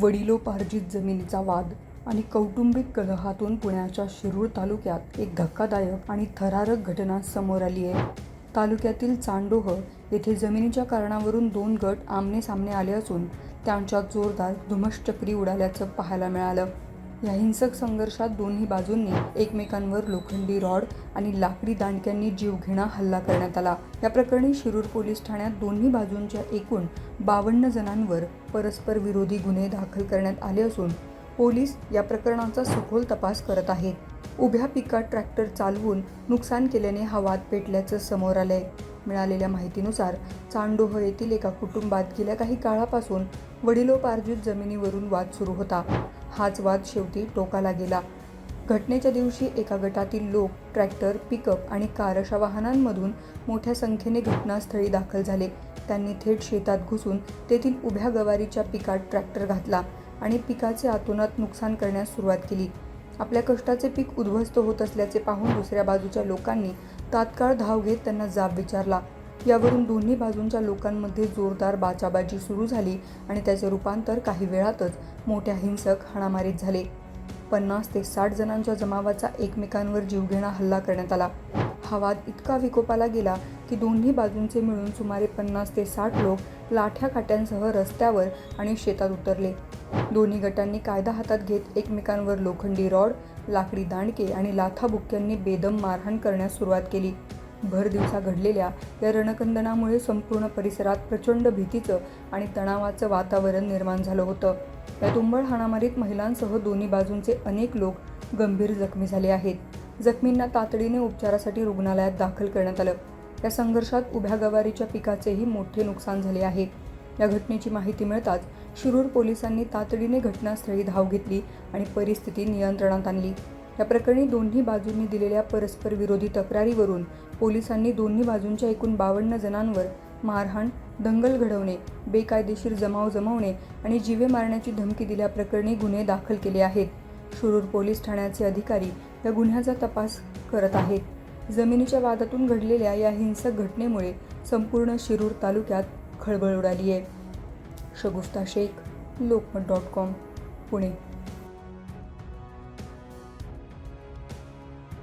वडिलोपार्जित जमिनीचा वाद आणि कौटुंबिक कलहातून पुण्याच्या शिरूर तालुक्यात एक धक्कादायक आणि थरारक घटना समोर आली आहे. तालुक्यातील चांडोह येथे जमिनीच्या कारणावरून दोन गट आमने सामने आले असून त्यांच्यात जोरदार धुमश्चक्री उडाल्याचं पाहायला मिळालं. या हिंसक संघर्षात दोन्ही बाजूंनी एकमेकांवर लोखंडी रॉड आणि लाकडी दांडक्यांनी जीवघेणा हल्ला करण्यात आला. या प्रकरणी शिरूर पोलीस ठाण्यात दोन्ही बाजूंच्या एकूण 52 जणांवर परस्पर विरोधी गुन्हे दाखल करण्यात आले असून पोलीस या प्रकरणाचा सखोल तपास करत आहेत. उभ्या पिकात ट्रॅक्टर चालवून नुकसान केल्याने हा वाद पेटल्याचं समोर आलंय. मिळालेल्या माहितीनुसार चांडोह येथील एका कुटुंबात गेल्या काही काळापासून वडिलोपार्जित जमिनीवरून वाद सुरू होता. हाच वाद शेवटी टोकाला गेला. घटनेच्या दिवशी एका गटातील लोक ट्रॅक्टर, पिकअप आणि कार अशा वाहनांमधून मोठ्या संख्येने घटनास्थळी दाखल झाले. त्यांनी थेट शेतात घुसून तेथील उभ्या गवारीच्या पिकात ट्रॅक्टर घातला आणि पिकाचे अतोनात नुकसान करण्यास सुरुवात केली. आपल्या कष्टाचे पीक उद्ध्वस्त होत असल्याचे पाहून दुसऱ्या बाजूच्या लोकांनी तात्काळ धाव घेत त्यांना जाब विचारला. यावरून दोन्ही बाजूंच्या लोकांमध्ये जोरदार बाचाबाची सुरू झाली आणि त्याचे रूपांतर काही वेळातच मोठ्या हिंसक हाणामारीत झाले. 50 ते 60 जणांच्या जमावाचा एकमेकांवर जीवघेणा हल्ला करण्यात आला. हा वाद इतका विकोपाला गेला की दोन्ही बाजूंचे मिळून सुमारे 50 ते 60 लोक लाठ्या काट्यांसह रस्त्यावर आणि शेतात उतरले. दोन्ही गटांनी कायदा हातात घेत एकमेकांवर लोखंडी रॉड, लाकडी दांडके आणि लाथाबुक्क्यांनी बेदम मारहाण करण्यास सुरुवात केली. भर दिवसा घडलेल्या या रणकंदनामुळे संपूर्ण परिसरात प्रचंड भीतीचं आणि तणावाचं वातावरण निर्माण झालं होतं. या तुंबळ हाणामारीत महिलांसह दोन्ही बाजूंचे अनेक लोक गंभीर जखमी झाले आहेत. जखमींना तातडीने उपचारासाठी रुग्णालयात दाखल करण्यात आलं. या संघर्षात उभ्या गवारीच्या पिकाचेही मोठे नुकसान झाले आहे. या घटनेची माहिती मिळताच शिरूर पोलिसांनी तातडीने घटनास्थळी धाव घेतली आणि परिस्थिती नियंत्रणात आणली. या प्रकरणी दोन्ही बाजूंनी दिलेल्या परस्पर विरोधी तक्रारीवरून पोलिसांनी दोन्ही बाजूंच्या एकूण 52 जणांवर मारहाण, दंगल घडवणे, बेकायदेशीर जमाव जमवणे आणि जीवे मारण्याची धमकी दिल्याप्रकरणी गुन्हे दाखल केले आहेत. शिरूर पोलीस ठाण्याचे अधिकारी या गुन्ह्याचा तपास करत आहेत. जमिनीच्या वादातून घडलेल्या या हिंसक घटनेमुळे संपूर्ण शिरूर तालुक्यात खळबळ उडाली आहे. शगुफ्ता शेख, लोकमत.com, पुणे.